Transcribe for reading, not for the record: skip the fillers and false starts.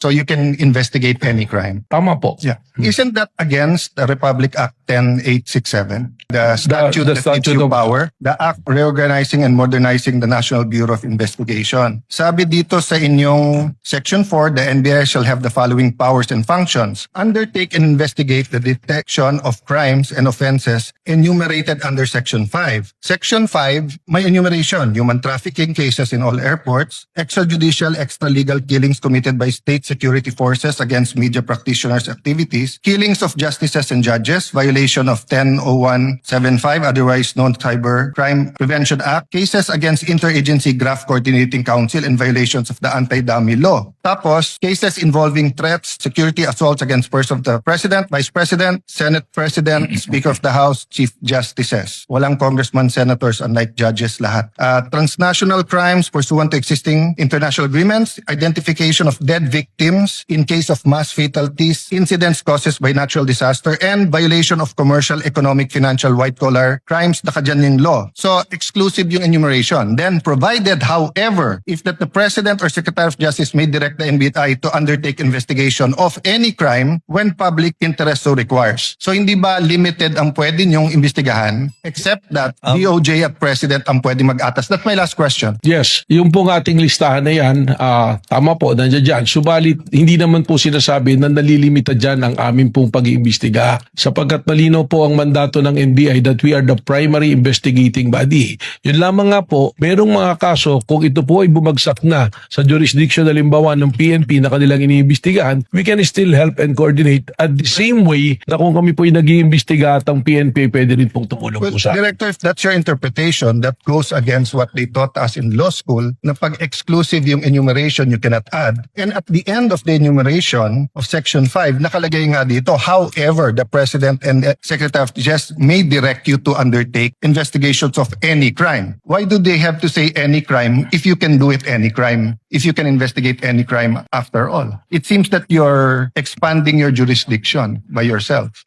So you can investigate any crime. Tama po. Yeah. Isn't that against the Republic Act 10867? The statute the that gives statute you of- power. The act reorganizing and modernizing the National Bureau of Investigation. Sabi dito sa inyong Section 4, the NBI shall have the following powers and functions. Undertake and investigate the detection of crimes and offenses enumerated under Section 5. Section 5, may enumeration, human trafficking cases in all airports, extrajudicial, extralegal killings committed by state security forces against media practitioners' activities, killings of justices and judges, violation of 100175, otherwise known Cyber Crime Prevention Act, cases against Interagency Graft Coordinating Council and violations of the Anti-Dummy Law. Tapos, cases involving threats, security assaults against persons of the President, Vice President, Senate President, Speaker of the House, Chief Justices. Walang congressman, senators, unlike judges lahat. Transnational crimes pursuant to existing international agreements, identification of dead victims in case of mass fatalities, incidents caused by natural disaster, and violation of commercial, economic, financial, white-collar crimes, nakadyan yung law. So, exclusive yung enumeration. Then, provided, however, if that the President or Secretary of Justice may direct the NBI to undertake investigation of any crime when public interest so requires. So, hindi ba limited ang pwede niyong imbestigahan except that DOJ at President ang pwede mag-atas? That's my last question. Yes, yung pong ating listahan na yan, tama po, nandiyan dyan. Subalit, hindi naman po sinasabi na nalilimita dyan ang aming pong pag-iimbestiga sapagkat malinaw po ang mandato ng NBI that we are the primary investigating body. Yun lamang nga po, merong mga kaso kung ito po ay bumagsak na sa jurisdiction halimbawa ng PNP na kanilang iniimbestigahan, we can still help and coordinate at the same way na kung kami po ay nag-iimbestiga at ang PNP pwede rin pong tumulong Well, po sa Director, if that's your interpretation, that goes against what they taught us in law school, na pag exclusive yung enumeration, you cannot add. And at the end of the enumeration of Section 5, nakalagay nga dito, however, the President and Secretary of Justice may direct you to undertake investigations of any crime. Why do they have to say any crime if you can do it any crime, if you can investigate any crime after all? It seems that you're expanding your jurisdiction by yourself.